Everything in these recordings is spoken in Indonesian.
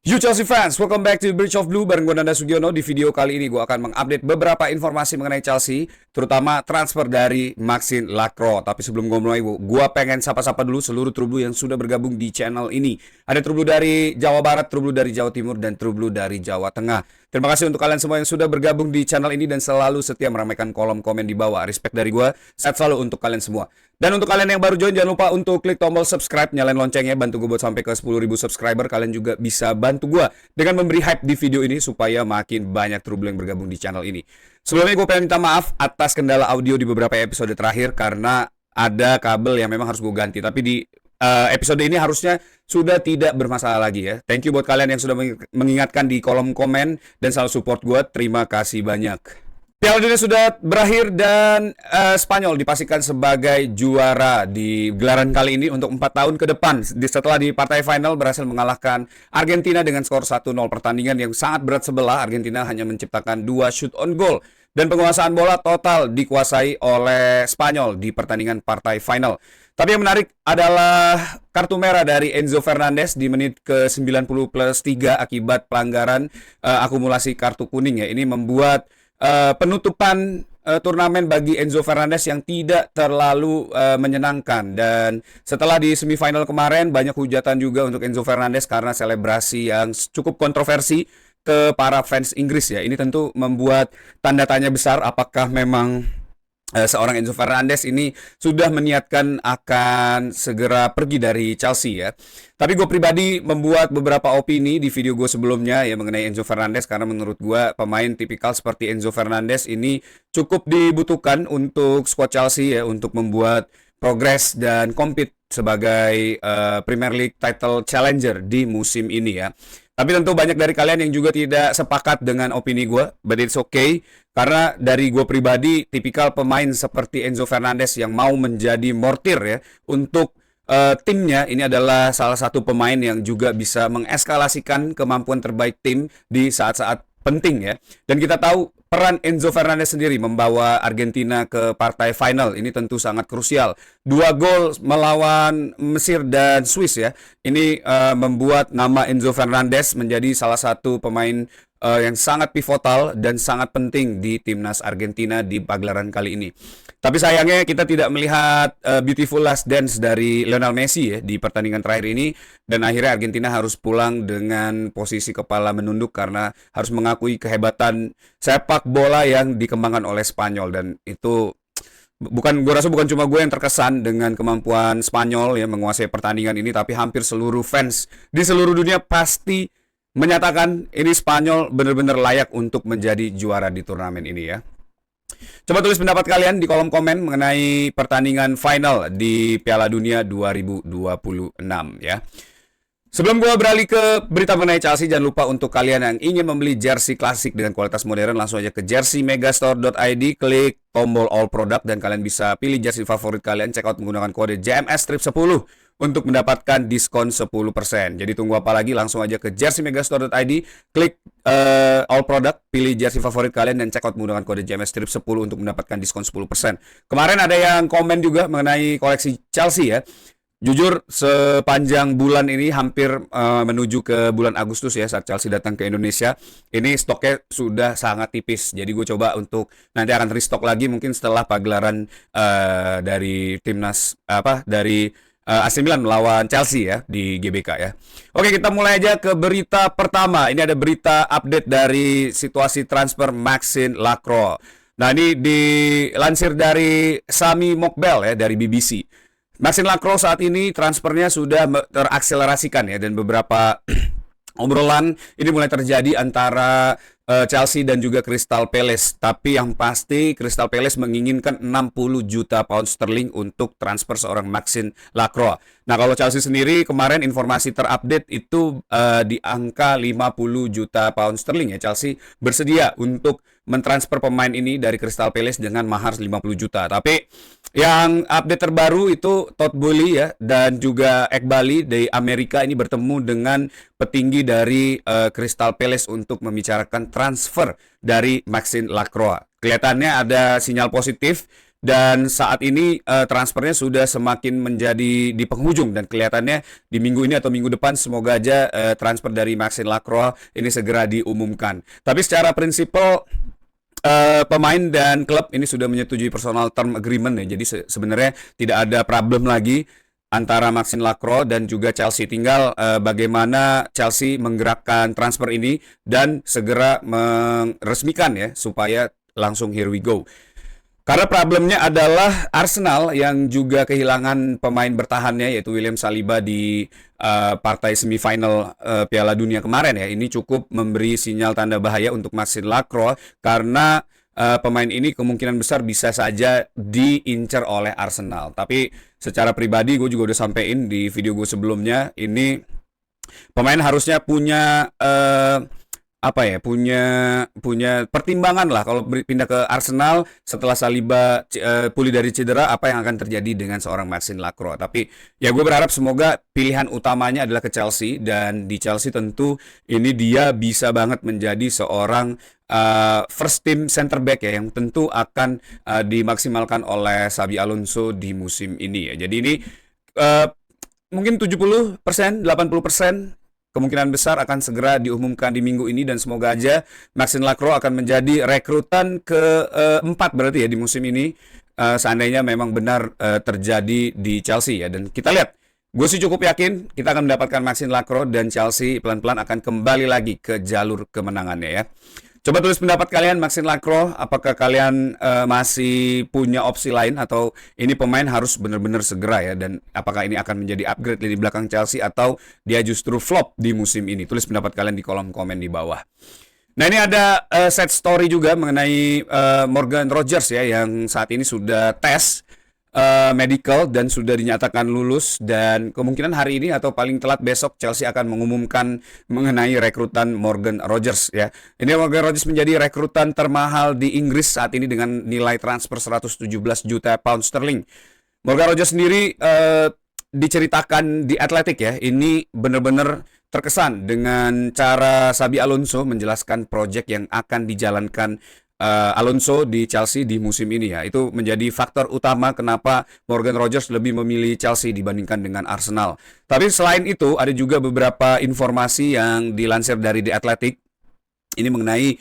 You Chelsea fans, welcome back to Bridge of Blue bareng gue Nanda Sugiono. Di video kali ini gue akan mengupdate beberapa informasi mengenai Chelsea, terutama transfer dari Maxime Lacroix. Tapi sebelum gue mulai, gue pengen sapa-sapa dulu seluruh True Blue yang sudah bergabung di channel ini. Ada True Blue dari Jawa Barat, True Blue dari Jawa Timur, dan True Blue dari Jawa Tengah. Terima kasih untuk kalian semua yang sudah bergabung di channel ini dan selalu setia meramaikan kolom komen di bawah. Respect dari gue, sehat selalu untuk kalian semua. Dan untuk kalian yang baru join, jangan lupa untuk klik tombol subscribe, nyalain loncengnya, bantu gue buat sampai ke 10.000 subscriber. Kalian juga bisa bantu gue dengan memberi hype di video ini supaya makin banyak True Blue yang bergabung di channel ini. Sebelumnya gue pengen minta maaf atas kendala audio di beberapa episode terakhir karena ada kabel yang memang harus gue ganti. Tapi di episode ini harusnya sudah tidak bermasalah lagi ya. Thank you buat kalian yang sudah mengingatkan di kolom komen dan selalu support gue. Terima kasih banyak. Piala Dunia sudah berakhir dan Spanyol dipastikan sebagai juara di gelaran kali ini untuk 4 tahun ke depan. Setelah di partai final berhasil mengalahkan Argentina dengan skor 1-0, pertandingan yang sangat berat sebelah. Argentina hanya menciptakan 2 shoot on goal dan penguasaan bola total dikuasai oleh Spanyol di pertandingan partai final. Tapi yang menarik adalah kartu merah dari Enzo Fernandez di menit ke 90+3 akibat pelanggaran akumulasi kartu kuning ya. Ini membuat penutupan turnamen bagi Enzo Fernandez yang tidak terlalu menyenangkan. Dan setelah di semifinal kemarin banyak hujatan juga untuk Enzo Fernandez karena selebrasi yang cukup kontroversi ke para fans Inggris ya. Ini tentu membuat tanda tanya besar apakah memang seorang Enzo Fernandez ini sudah meniatkan akan segera pergi dari Chelsea ya. Tapi gue pribadi membuat beberapa opini di video gue sebelumnya ya mengenai Enzo Fernandez karena menurut gue pemain tipikal seperti Enzo Fernandez ini cukup dibutuhkan untuk squad Chelsea ya untuk membuat progres dan compete sebagai Premier League title challenger di musim ini ya. Tapi tentu banyak dari kalian yang juga tidak sepakat dengan opini gue, but it's okay. Karena dari gue pribadi, tipikal pemain seperti Enzo Fernandez yang mau menjadi mortir ya untuk timnya, ini adalah salah satu pemain yang juga bisa mengeskalasikan kemampuan terbaik tim di saat-saat penting ya. Dan kita tahu peran Enzo Fernandez sendiri membawa Argentina ke partai final ini tentu sangat krusial. 2 gol melawan Mesir dan Swiss ya. Ini membuat nama Enzo Fernandez menjadi salah satu pemain yang sangat pivotal dan sangat penting di timnas Argentina di pagelaran kali ini. Tapi sayangnya kita tidak melihat beautiful last dance dari Lionel Messi ya di pertandingan terakhir ini, dan akhirnya Argentina harus pulang dengan posisi kepala menunduk karena harus mengakui kehebatan sepak bola yang dikembangkan oleh Spanyol. Dan itu gue rasa bukan cuma gue yang terkesan dengan kemampuan Spanyol yang menguasai pertandingan ini, tapi hampir seluruh fans di seluruh dunia pasti menyatakan ini Spanyol benar-benar layak untuk menjadi juara di turnamen ini ya. Coba tulis pendapat kalian di kolom komen mengenai pertandingan final di Piala Dunia 2026 ya. Sebelum gue beralih ke berita mengenai Chelsea, jangan lupa untuk kalian yang ingin membeli jersey klasik dengan kualitas modern, langsung aja ke jerseymegastore.id, klik tombol all product dan kalian bisa pilih jersey favorit kalian. Check out menggunakan kode JMS10 untuk mendapatkan diskon 10%. Jadi tunggu apa lagi, langsung aja ke jerseymegastore.id, klik all product, pilih jersey favorit kalian dan check out menggunakan kode JMS10 untuk mendapatkan diskon 10%. Kemarin ada yang komen juga mengenai koleksi Chelsea ya. Jujur sepanjang bulan ini hampir menuju ke bulan Agustus ya saat Chelsea datang ke Indonesia, ini stoknya sudah sangat tipis. Jadi gue coba untuk nanti akan restock lagi mungkin setelah pagelaran dari timnas dari AC Milan melawan Chelsea ya di GBK ya. Oke, kita mulai aja ke berita pertama. Ini ada berita update dari situasi transfer Maxime Lacroix. Nah, ini dilansir dari Sami Mokbel ya dari BBC. Maxime Lacroix saat ini transfernya sudah terakselerasikan ya, dan beberapa obrolan ini mulai terjadi antara Chelsea dan juga Crystal Palace. Tapi yang pasti Crystal Palace menginginkan 60 juta pound sterling untuk transfer seorang Maxime Lacroix. Nah, kalau Chelsea sendiri kemarin informasi terupdate itu di angka 50 juta pound sterling ya. Chelsea bersedia untuk mentransfer pemain ini dari Crystal Palace dengan mahar 50 juta. Tapi yang update terbaru itu Todd Boehly ya dan juga Ekbali dari Amerika ini bertemu dengan petinggi dari Crystal Palace untuk membicarakan transfer dari Maxime Lacroix. Kelihatannya ada sinyal positif dan saat ini transfernya sudah semakin menjadi di penghujung dan kelihatannya di minggu ini atau minggu depan semoga aja transfer dari Maxime Lacroix ini segera diumumkan. Tapi secara prinsipal pemain dan klub ini sudah menyetujui personal term agreement ya. Jadi sebenarnya tidak ada problem lagi antara Maxime Lacroix dan juga Chelsea. Tinggal bagaimana Chelsea menggerakkan transfer ini dan segera meresmikan ya supaya langsung here we go. Karena problemnya adalah Arsenal yang juga kehilangan pemain bertahannya yaitu William Saliba di partai semifinal Piala Dunia kemarin ya. Ini cukup memberi sinyal tanda bahaya untuk Maxime Lacroix karena pemain ini kemungkinan besar bisa saja diincar oleh Arsenal. Tapi secara pribadi gue juga udah sampein di video gue sebelumnya, ini pemain harusnya punya punya pertimbangan lah kalau pindah ke Arsenal setelah Saliba pulih dari cedera, apa yang akan terjadi dengan seorang Maxime Lacroix. Tapi ya gue berharap semoga pilihan utamanya adalah ke Chelsea, dan di Chelsea tentu ini dia bisa banget menjadi seorang first team center back ya, yang tentu akan dimaksimalkan oleh Xabi Alonso di musim ini ya. Jadi ini mungkin 70%, 80% kemungkinan besar akan segera diumumkan di minggu ini, dan semoga aja Maxime Lacroix akan menjadi rekrutan keempat berarti ya di musim ini, seandainya memang benar terjadi di Chelsea ya. Dan kita lihat, gue sih cukup yakin kita akan mendapatkan Maxime Lacroix dan Chelsea pelan-pelan akan kembali lagi ke jalur kemenangannya ya. Coba tulis pendapat kalian, Maxime Lacroix, apakah kalian masih punya opsi lain atau ini pemain harus benar-benar segera ya, dan apakah ini akan menjadi upgrade di belakang Chelsea atau dia justru flop di musim ini? Tulis pendapat kalian di kolom komen di bawah. Nah, ini ada set story juga mengenai Morgan Rogers ya, yang saat ini sudah tes medical dan sudah dinyatakan lulus, dan kemungkinan hari ini atau paling telat besok Chelsea akan mengumumkan mengenai rekrutan Morgan Rogers ya. Ini Morgan Rogers menjadi rekrutan termahal di Inggris saat ini dengan nilai transfer 117 juta pound sterling. Morgan Rogers sendiri diceritakan di Athletic ya, ini benar-benar terkesan dengan cara Xabi Alonso menjelaskan proyek yang akan dijalankan Alonso di Chelsea di musim ini ya. Itu menjadi faktor utama kenapa Morgan Rogers lebih memilih Chelsea dibandingkan dengan Arsenal. Tapi selain itu ada juga beberapa informasi yang dilansir dari The Athletic ini mengenai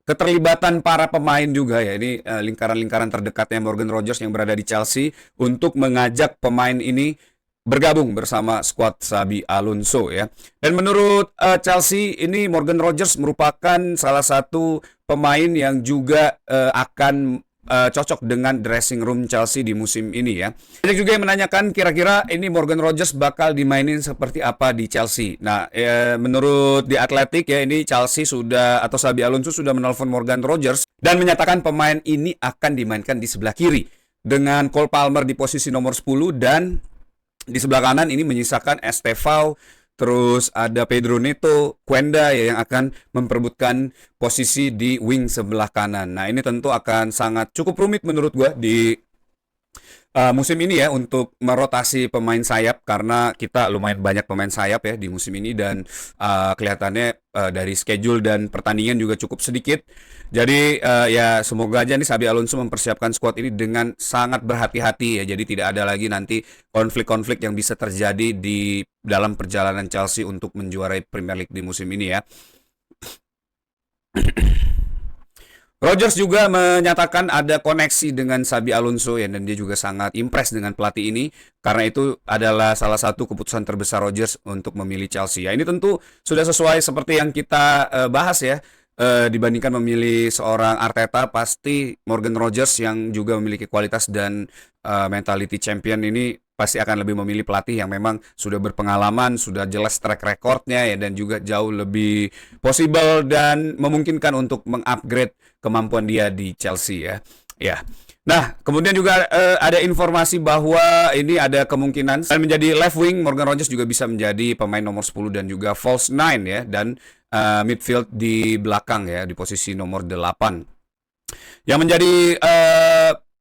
keterlibatan para pemain juga ya. Ini lingkaran-lingkaran terdekatnya Morgan Rogers yang berada di Chelsea untuk mengajak pemain ini bergabung bersama skuad Xabi Alonso ya. Dan menurut Chelsea ini Morgan Rogers merupakan salah satu pemain yang juga akan cocok dengan dressing room Chelsea di musim ini ya. Banyak juga yang menanyakan kira-kira ini Morgan Rogers bakal dimainin seperti apa di Chelsea. Nah, menurut The Athletic ya, ini Chelsea sudah atau Xabi Alonso sudah menelpon Morgan Rogers dan menyatakan pemain ini akan dimainkan di sebelah kiri dengan Cole Palmer di posisi nomor 10, dan di sebelah kanan ini menyisakan Estevao, terus ada Pedro Neto, Quenda ya, yang akan memperebutkan posisi di wing sebelah kanan. Nah, ini tentu akan sangat cukup rumit menurut gue di musim ini ya untuk merotasi pemain sayap, karena kita lumayan banyak pemain sayap ya di musim ini, dan kelihatannya dari schedule dan pertandingan juga cukup sedikit. Jadi ya semoga aja nih Xabi Alonso mempersiapkan skuad ini dengan sangat berhati-hati ya. Jadi tidak ada lagi nanti konflik-konflik yang bisa terjadi di dalam perjalanan Chelsea untuk menjuarai Premier League di musim ini ya. Rogers juga menyatakan ada koneksi dengan Xabi Alonso ya, dan dia juga sangat impress dengan pelatih ini, karena itu adalah salah satu keputusan terbesar Rogers untuk memilih Chelsea. Ya, ini tentu sudah sesuai seperti yang kita bahas ya. Dibandingkan memilih seorang Arteta, pasti Morgan Rogers yang juga memiliki kualitas dan mentality champion ini pasti akan lebih memilih pelatih yang memang sudah berpengalaman, sudah jelas track recordnya ya, dan juga jauh lebih possible dan memungkinkan untuk mengupgrade kemampuan dia di Chelsea ya. Ya. Nah, kemudian juga ada informasi bahwa ini ada kemungkinan menjadi left wing Morgan Rogers juga bisa menjadi pemain nomor 10 dan juga false 9 ya, dan midfield di belakang ya di posisi nomor 8. Yang menjadi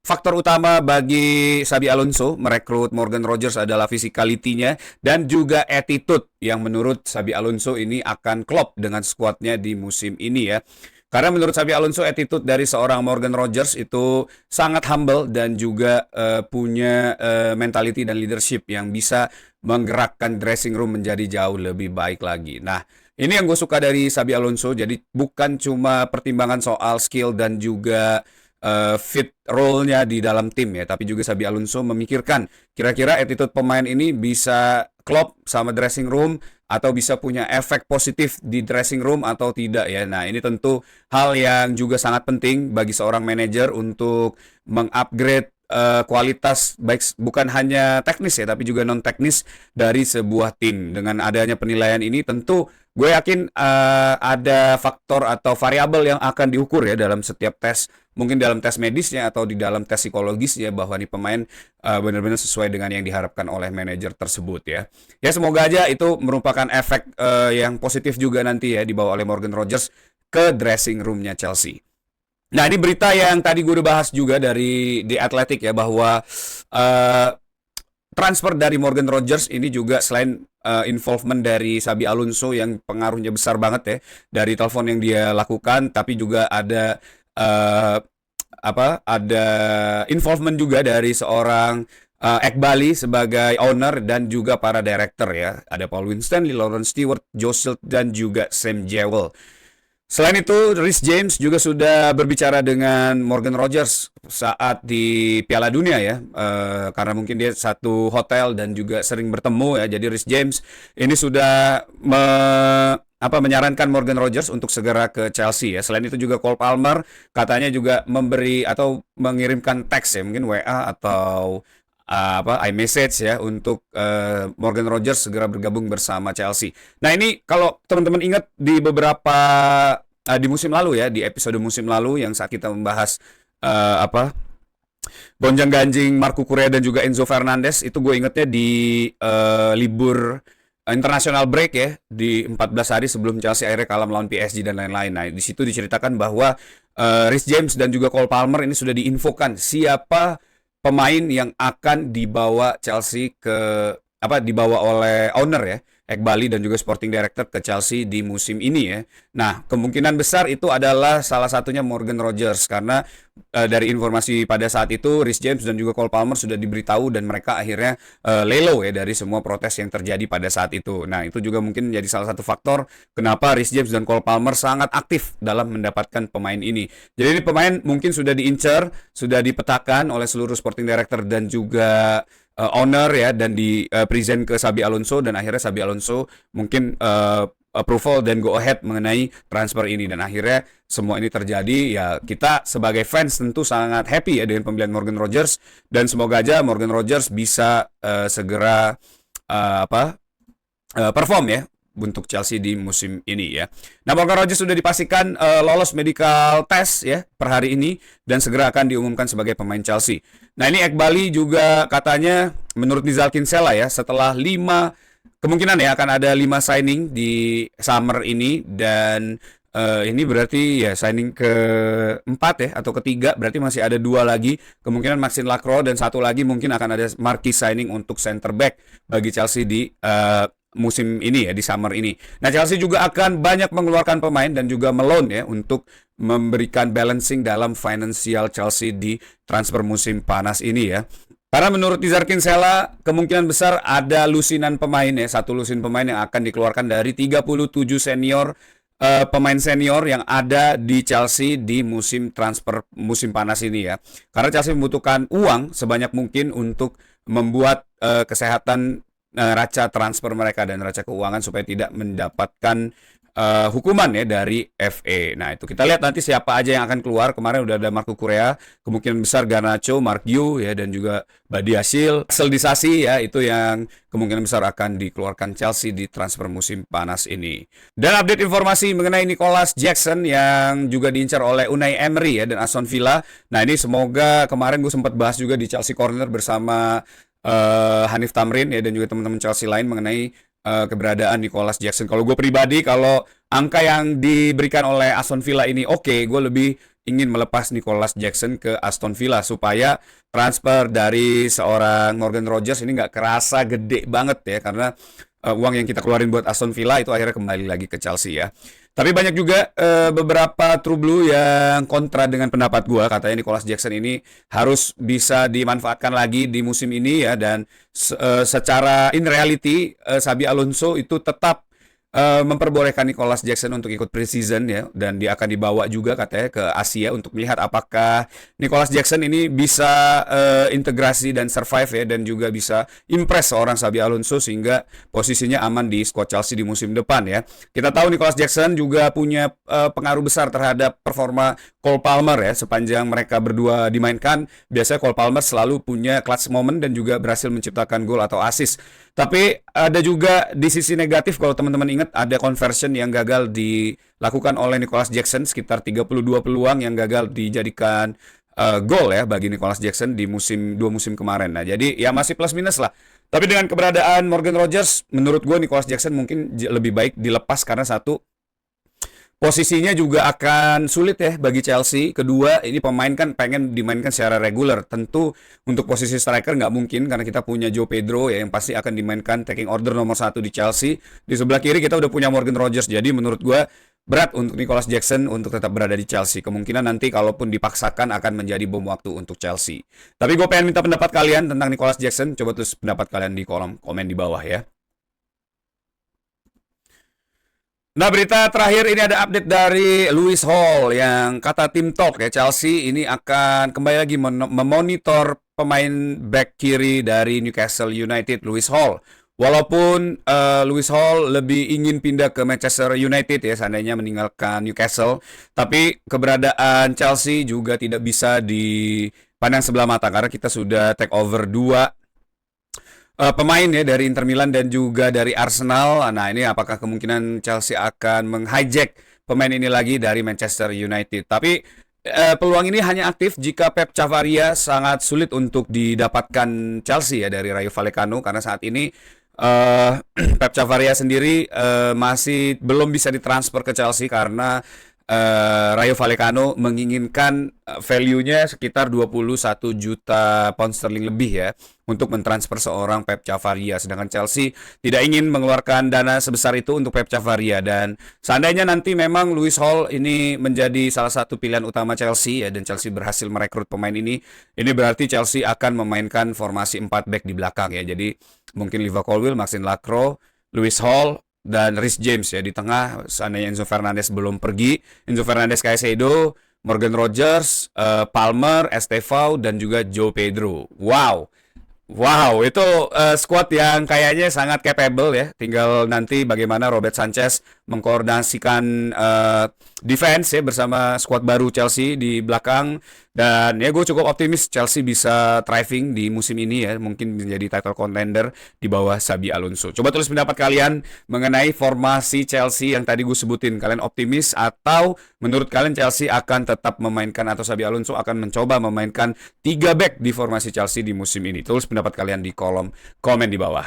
faktor utama bagi Xabi Alonso merekrut Morgan Rogers adalah physicality-nya dan juga attitude yang menurut Xabi Alonso ini akan klop dengan skuadnya di musim ini ya. Karena menurut Xabi Alonso attitude dari seorang Morgan Rogers itu sangat humble dan juga punya mentality dan leadership yang bisa menggerakkan dressing room menjadi jauh lebih baik lagi. Nah, ini yang gue suka dari Xabi Alonso. Jadi bukan cuma pertimbangan soal skill dan juga fit role-nya di dalam tim ya, tapi juga Xabi Alonso memikirkan kira-kira attitude pemain ini bisa klop sama dressing room atau bisa punya efek positif di dressing room atau tidak ya. Nah, ini tentu hal yang juga sangat penting bagi seorang manajer untuk mengupgrade kualitas baik bukan hanya teknis ya tapi juga non teknis dari sebuah tim. Dengan adanya penilaian ini tentu gue yakin ada faktor atau variabel yang akan diukur ya dalam setiap tes, mungkin dalam tes medisnya atau di dalam tes psikologisnya bahwa nih pemain benar-benar sesuai dengan yang diharapkan oleh manajer tersebut ya. Ya semoga aja itu merupakan efek yang positif juga nanti ya dibawa oleh Morgan Rogers ke dressing roomnya Chelsea. Nah ini berita yang tadi gue udah bahas juga dari The Athletic ya bahwa transfer dari Morgan Rogers ini juga selain involvement dari Xabi Alonso yang pengaruhnya besar banget ya dari telepon yang dia lakukan, tapi juga ada ada involvement juga dari seorang Ekbali sebagai owner dan juga para director ya. Ada Paul Winstanley, Lawrence Stewart, Joe Schilt dan juga Sam Jewell. Selain itu, Reece James juga sudah berbicara dengan Morgan Rogers saat di Piala Dunia ya, karena mungkin dia satu hotel dan juga sering bertemu ya. Jadi Reece James ini sudah menyarankan Morgan Rogers untuk segera ke Chelsea ya. Selain itu juga Cole Palmer katanya juga memberi atau mengirimkan teks ya, mungkin WA atau iMessage ya untuk Morgan Rogers segera bergabung bersama Chelsea. Nah ini kalau teman-teman ingat di beberapa di musim lalu ya, di episode musim lalu yang saat kita membahas gonjang-ganjing Marco Correa dan juga Enzo Fernandez, itu gue ingetnya di libur international break ya, di 14 hari sebelum Chelsea akhirnya kalah melawan PSG dan lain-lain. Nah di situ diceritakan bahwa Reece James dan juga Cole Palmer ini sudah diinfokan siapa pemain yang akan dibawa Chelsea dibawa oleh owner ya, Ekbali dan juga sporting director ke Chelsea di musim ini ya. Nah, kemungkinan besar itu adalah salah satunya Morgan Rogers karena dari informasi pada saat itu Reece James dan juga Cole Palmer sudah diberitahu dan mereka akhirnya lelo ya dari semua protes yang terjadi pada saat itu. Nah, itu juga mungkin menjadi salah satu faktor kenapa Reece James dan Cole Palmer sangat aktif dalam mendapatkan pemain ini. Jadi ini pemain mungkin sudah diincar, sudah dipetakan oleh seluruh sporting director dan juga owner ya, dan di present ke Xabi Alonso dan akhirnya Xabi Alonso mungkin approval dan go ahead mengenai transfer ini dan akhirnya semua ini terjadi ya. Kita sebagai fans tentu sangat happy ya dengan pembelian Morgan Rogers dan semoga aja Morgan Rogers bisa segera perform ya untuk Chelsea di musim ini ya. Nah, Morgan Rogers sudah dipastikan lolos medical test ya per hari ini dan segera akan diumumkan sebagai pemain Chelsea. Nah, ini Ekbali juga katanya menurut Nizal Kinsella ya, setelah 5 kemungkinan ya akan ada 5 signing di summer ini dan ini berarti ya signing ke-4 ya atau ketiga, berarti masih ada 2 lagi kemungkinan Maxine Lacroix dan satu lagi mungkin akan ada marquee signing untuk center back bagi Chelsea di musim ini ya, di summer ini. Nah, Chelsea juga akan banyak mengeluarkan pemain dan juga meloan ya untuk memberikan balancing dalam financial Chelsea di transfer musim panas ini ya. Karena menurut Nizar Kinsella kemungkinan besar ada lusinan pemain ya, satu lusin pemain yang akan dikeluarkan dari 37 senior pemain senior yang ada di Chelsea di musim transfer musim panas ini ya. Karena Chelsea membutuhkan uang sebanyak mungkin untuk membuat kesehatan raca transfer mereka dan raca keuangan supaya tidak mendapatkan hukuman ya dari FA. Nah, itu kita lihat nanti siapa aja yang akan keluar. Kemarin udah ada Marco Correa, kemungkinan besar Garnacho, Mark Yu ya dan juga Badiashile, Seldisasi ya, itu yang kemungkinan besar akan dikeluarkan Chelsea di transfer musim panas ini. Dan update informasi mengenai Nicolas Jackson yang juga diincar oleh Unai Emery ya dan Aston Villa. Nah, ini semoga kemarin gue sempat bahas juga di Chelsea Corner bersama Hanif Tamrin ya dan juga teman-teman Chelsea lain mengenai keberadaan Nicolas Jackson. Kalau gue pribadi, kalau angka yang diberikan oleh Aston Villa ini oke, gue lebih ingin melepas Nicolas Jackson ke Aston Villa supaya transfer dari seorang Morgan Rogers ini nggak kerasa gede banget ya, karena uang yang kita keluarin buat Aston Villa itu akhirnya kembali lagi ke Chelsea ya. Tapi banyak juga beberapa True Blue yang kontra dengan pendapat gua, katanya Nicholas Jackson ini harus bisa dimanfaatkan lagi di musim ini ya, dan secara in reality Xabi Alonso itu tetap memperbolehkan Nicholas Jackson untuk ikut preseason ya, dan dia akan dibawa juga katanya ke Asia untuk melihat apakah Nicholas Jackson ini bisa integrasi dan survive ya, dan juga bisa impress seorang Xabi Alonso sehingga posisinya aman di squad Chelsea di musim depan ya. Kita tahu Nicholas Jackson juga punya pengaruh besar terhadap performa Cole Palmer ya, sepanjang mereka berdua dimainkan biasanya Cole Palmer selalu punya clutch moment dan juga berhasil menciptakan gol atau assist. Tapi ada juga di sisi negatif, kalau teman-teman ingat ada conversion yang gagal dilakukan oleh Nicholas Jackson, sekitar 32 peluang yang gagal dijadikan gol ya bagi Nicholas Jackson di dua musim kemarin. Nah, jadi ya masih plus minus lah. Tapi dengan keberadaan Morgan Rogers, menurut gue Nicholas Jackson mungkin lebih baik dilepas karena satu, posisinya juga akan sulit ya bagi Chelsea. Kedua, ini pemain kan pengen dimainkan secara reguler. Tentu untuk posisi striker nggak mungkin karena kita punya Joe Pedro ya, yang pasti akan dimainkan taking order nomor 1 di Chelsea. Di sebelah kiri kita udah punya Morgan Rogers. Jadi menurut gue berat untuk Nicholas Jackson untuk tetap berada di Chelsea. Kemungkinan nanti kalaupun dipaksakan akan menjadi bom waktu untuk Chelsea. Tapi gue pengen minta pendapat kalian tentang Nicholas Jackson. Coba tulis pendapat kalian di kolom komen di bawah ya. Nah, berita terakhir ini ada update dari Lewis Hall yang kata Tim Talk ya, Chelsea ini akan kembali lagi memonitor pemain back kiri dari Newcastle United, Lewis Hall. Walaupun Lewis Hall lebih ingin pindah ke Manchester United ya, seandainya meninggalkan Newcastle, tapi keberadaan Chelsea juga tidak bisa dipandang sebelah mata karena kita sudah take over 2 pemain ya dari Inter Milan dan juga dari Arsenal. Nah, ini apakah kemungkinan Chelsea akan menghijack pemain ini lagi dari Manchester United. Tapi peluang ini hanya aktif jika Pep Chavaria sangat sulit untuk didapatkan Chelsea ya dari Rayo Vallecano, karena saat ini Pep Chavaria sendiri masih belum bisa ditransfer ke Chelsea karena Rayo Vallecano menginginkan value-nya sekitar 21 juta pound sterling lebih ya untuk mentransfer seorang Pep Chavaria, sedangkan Chelsea tidak ingin mengeluarkan dana sebesar itu untuk Pep Chavaria. Dan seandainya nanti memang Lewis Hall ini menjadi salah satu pilihan utama Chelsea ya, dan Chelsea berhasil merekrut pemain ini berarti Chelsea akan memainkan formasi 4 back di belakang ya. Jadi mungkin Liva Colwill, Maxine Lacroix, Lewis Hall dan Reece James ya di tengah. Seandainya Enzo Fernandez belum pergi, Enzo Fernandez, Caicedo, Morgan Rogers, Palmer, Estevao dan juga Joe Pedro. Wow, itu squad yang kayaknya sangat capable ya. Tinggal nanti bagaimana Robert Sanchez mengkoordinasikan defense ya bersama squad baru Chelsea di belakang. Dan ya gue cukup optimis Chelsea bisa thriving di musim ini ya. Mungkin menjadi title contender di bawah Xabi Alonso. Coba tulis pendapat kalian mengenai formasi Chelsea yang tadi gue sebutin. Kalian optimis atau menurut kalian Chelsea akan tetap memainkan, atau Xabi Alonso akan mencoba memainkan 3 back di formasi Chelsea di musim ini? Tulis pendapat kalian di kolom komen di bawah.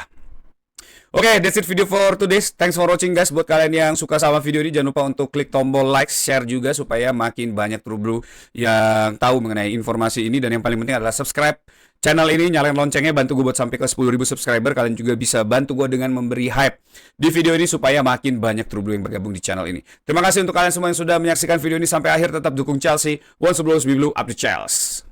Oke, that's it video for today. Thanks for watching guys. Buat kalian yang suka sama video ini, jangan lupa untuk klik tombol like, share juga supaya makin banyak True Blue yang tahu mengenai informasi ini. Dan yang paling penting adalah subscribe channel ini, nyalain loncengnya, bantu gue buat sampai ke 10.000 subscriber. Kalian juga bisa bantu gue dengan memberi hype di video ini supaya makin banyak True Blue yang bergabung di channel ini. Terima kasih untuk kalian semua yang sudah menyaksikan video ini sampai akhir. Tetap dukung Chelsea. Once Blue, up to Chelsea.